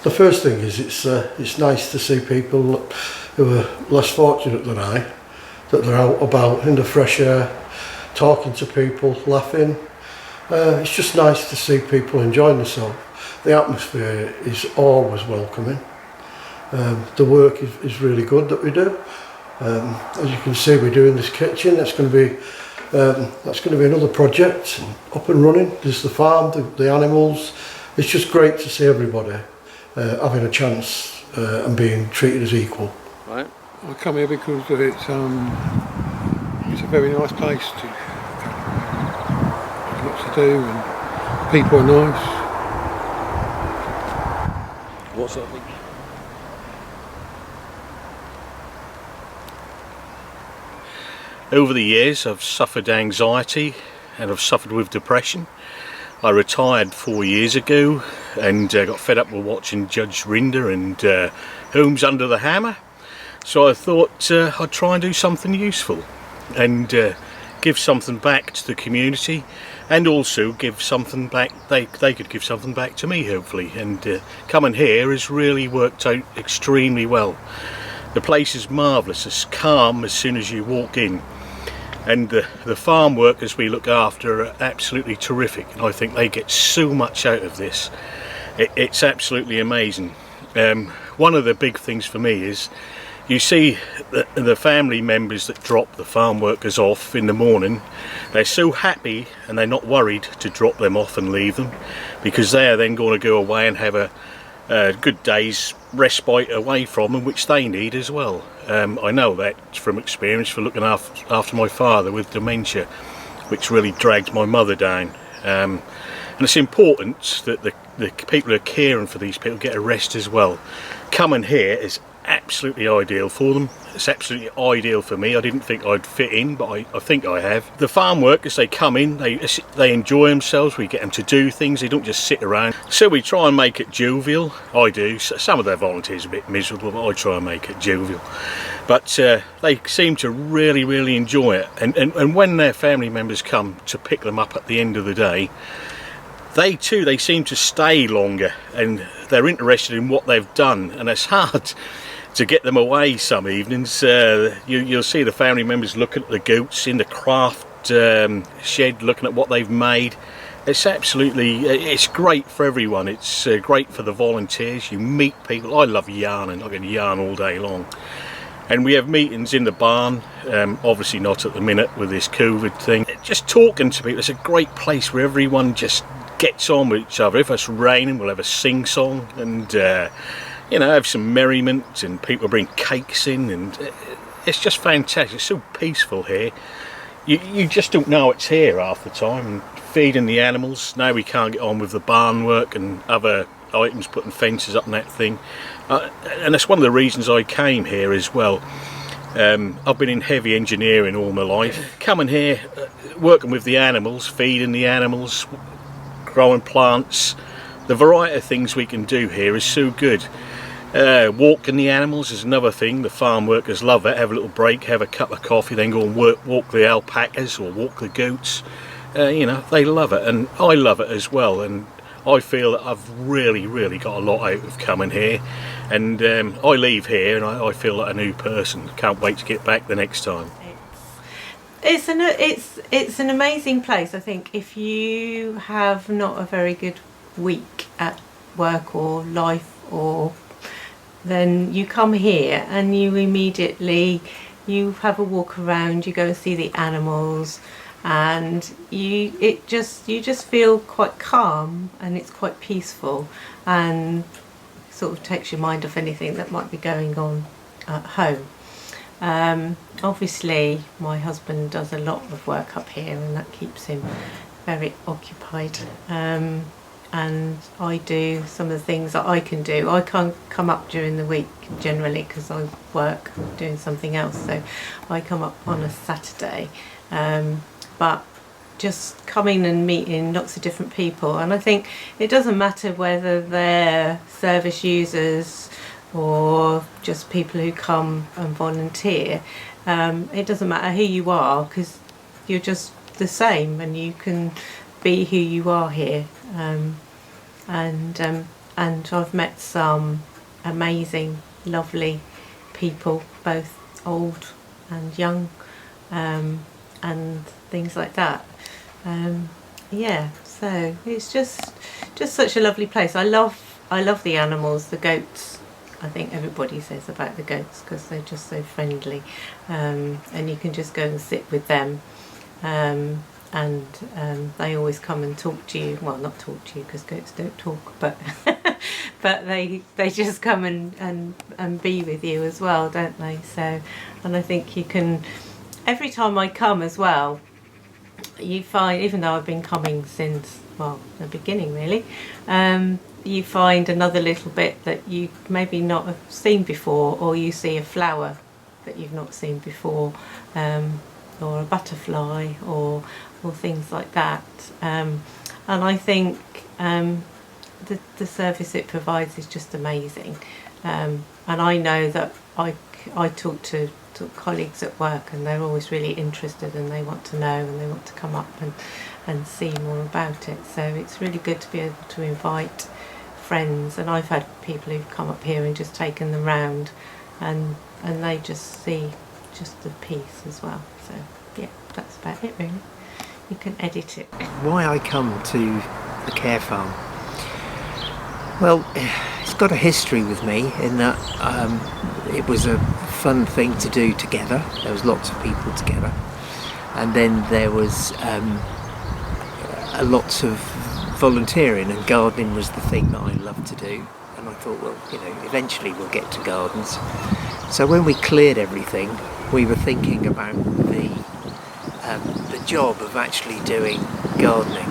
The first thing is it's nice to see people who are less fortunate than I, that they're out about in the fresh air, talking to people, laughing. It's just nice to see people enjoying themselves. The atmosphere is always welcoming. The work is really good that we do. As you can see, we're doing this kitchen. That's going to be another project up and running. There's the farm, the animals. It's just great to see everybody having a chance and being treated as equal. Right. I come here because it's a very nice place to there's lots to do and people are nice. What sort of thing? Over the years I've suffered anxiety and I've suffered with depression. I retired 4 years ago and got fed up with watching Judge Rinder and Holmes Under the Hammer. So I thought I'd try and do something useful and give something back to the community, and also give something back, they could give something back to me hopefully. And coming here has really worked out extremely well. The place is marvellous, it's calm as soon as you walk in. And the farm workers we look after are absolutely terrific, and I think they get so much out of this. It's absolutely amazing. One of the big things for me is you see the family members that drop the farm workers off in the morning. They're so happy and they're not worried to drop them off and leave them, because they're then going to go away and have a good day's respite away from them, which they need as well. I know that from experience, for looking after my father with dementia, which really dragged my mother down. And it's important that the people who are caring for these people get a rest as well. Coming here is absolutely ideal for them. It's absolutely ideal for me. I didn't think I'd fit in, but I think I have. The farm workers, they come in, they enjoy themselves. We get them to do things, they don't just sit around. So we try and make it jovial. I do. Some of their volunteers are a bit miserable, but I try and make it jovial. But they seem to really enjoy it. And when their family members come to pick them up at the end of the day, they seem to stay longer, and they're interested in what they've done. And it's hard to get them away some evenings. You'll see the family members looking at the goats in the craft shed, looking at what they've made. It's great for everyone. It's great for the volunteers. You meet people. I love yarning. I can yarn all day long. And we have meetings in the barn, obviously not at the minute with this COVID thing. Just talking to people. It's a great place where everyone just gets on with each other. If it's raining, we'll have a sing-song and have some merriment, and people bring cakes in, and it's just fantastic. It's so peaceful here. You just don't know it's here half the time. And feeding the animals, now we can't get on with the barn work and other items, putting fences up and that thing. And that's one of the reasons I came here as well. I've been in heavy engineering all my life. Coming here, working with the animals, feeding the animals, growing plants, the variety of things we can do here is so good. Walking the animals is another thing. The farm workers love it. Have a little break, have a cup of coffee, then go and walk the alpacas or walk the goats. They love it, and I love it as well. And I feel that I've really got a lot out of coming here. And I leave here and I feel like a new person. Can't wait to get back the next time. It's an amazing place. I think if you have not a very good week at work or life, then you come here and you have a walk around, you go and see the animals, and you just feel quite calm, and it's quite peaceful, and sort of takes your mind off anything that might be going on at home. Obviously my husband does a lot of work up here, and that keeps him very occupied. And I do some of the things that I can do. I can't come up during the week generally because I work doing something else, so I come up on a Saturday. But just coming and meeting lots of different people, and I think it doesn't matter whether they're service users or just people who come and volunteer. It doesn't matter who you are, because you're just the and you can be who you are here. And and I've met some amazing, lovely people, both old and young, and things like that. So it's just such a lovely place. I love the animals, the goats. I think everybody says about the goats because they're just so friendly, and you can just go and sit with them, and they always come and talk to you. Well, not talk to you because goats don't talk, but but they just come and be with you as well, don't they? So, and I think you can, every time I come as well, you find, even though I've been coming since, well, the beginning really, you find another little bit that you maybe not have seen before, or you see a flower that you've not seen before, or a butterfly, or things like that. And I think the service it provides is just amazing. And I know that I talk to colleagues at work, and they're always really interested, and they want to know, and they want to come up and see more about it. So it's really good to be able to invite friends, and I've had people who've come up here and just taken them round, and they just see just the piece as well. So yeah, that's about it really. You can edit it. Why I come to the care farm? Well, it's got a history with me in that it was a fun thing to do together. There was lots of people together, and then there was a lot of volunteering, and gardening was the thing that I loved to do. And I thought, well, eventually we'll get to gardens. So when we cleared everything, we were thinking about the job of actually doing gardening.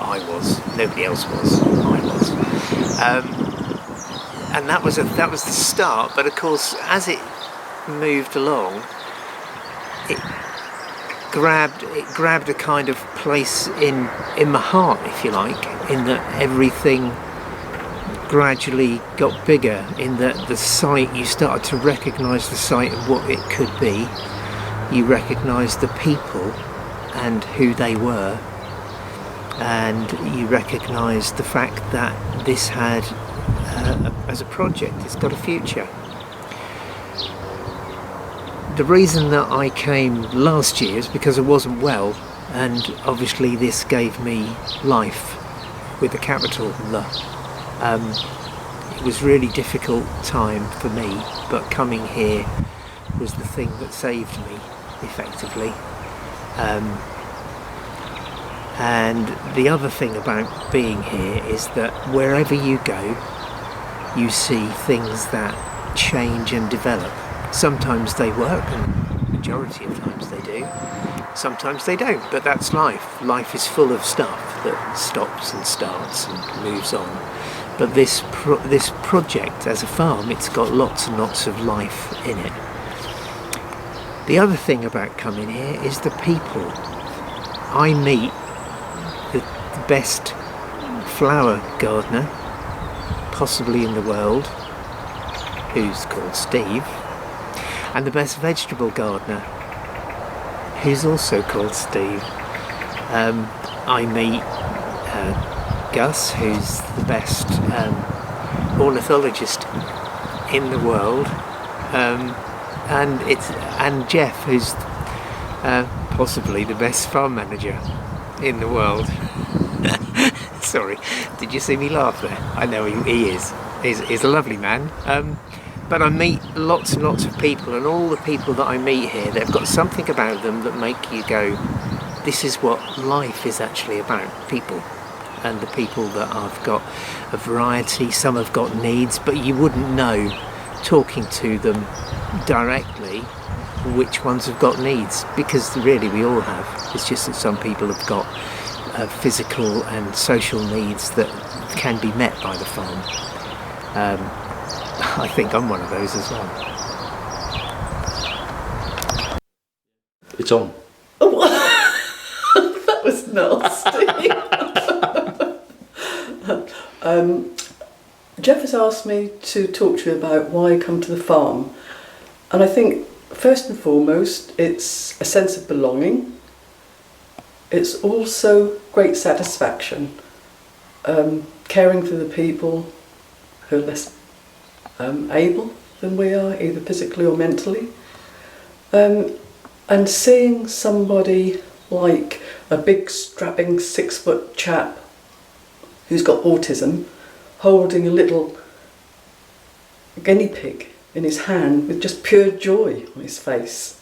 I was, nobody else was, I was. And that was the start. But of course, as it moved along, it grabbed a kind of place in my heart, if you like, in that everything gradually got bigger, in that the site, you started to recognise the site and what it could be. You recognised the people and who they were, and you recognised the fact that this had, as a project, it's got a future. The reason that I came last year is because I wasn't well, and obviously this gave me life with a capital L. It was really difficult time for me, but coming here was the thing that saved me, effectively. And the other thing about being here is that wherever you go, you see things that change and develop. Sometimes they work, and the majority of times they do. Sometimes they don't, but that's life. Life is full of stuff that stops and starts and moves on. But this project, as a farm, it's got lots and lots of life in it. The other thing about coming here is the people. I meet the best flower gardener possibly in the world, who's called Steve, and the best vegetable gardener, who's also called Steve. I meet Gus, who's the best ornithologist in the world, and Jeff, who's possibly the best farm manager in the world. Sorry, did you see me laugh there? I know he is. He's a lovely man. But I meet lots and lots of people, and all the people that I meet here, they've got something about them that make you go, this is what life is actually about, people. And the people that I've got a variety, some have got needs, but you wouldn't know, talking to them directly, which ones have got needs, because really we all have. It's just that some people have got physical and social needs that can be met by the farm. I think I'm one of those as well. It's on. That was nasty. Jeff has asked me to talk to you about why I come to the farm, and I think first and foremost it's a sense of belonging. It's also great satisfaction, caring for the people who are less able than we are, either physically or mentally. And seeing somebody like a big strapping 6-foot chap who's got autism holding a little guinea pig in his hand with just pure joy on his face,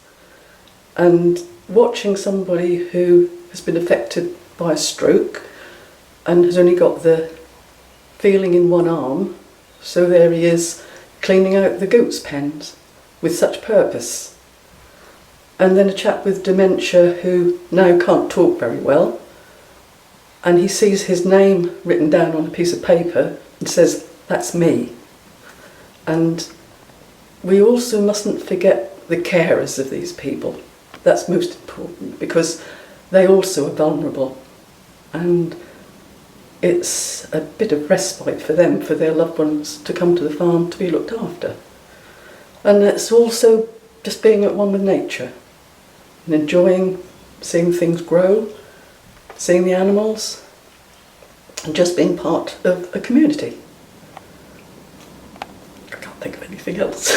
and watching somebody who has been affected by a stroke and has only got the feeling in one arm, so there he is cleaning out the goat's pens with such purpose. And then a chap with dementia who now can't talk very well, and he sees his name written down on a piece of paper and says, "That's me." And we also mustn't forget the carers of these people. That's most important, because they also are vulnerable, and it's a bit of respite for them, for their loved ones to come to the farm to be looked after. And it's also just being at one with nature and enjoying seeing things grow, seeing the animals, and just being part of a community. I can't think of anything else.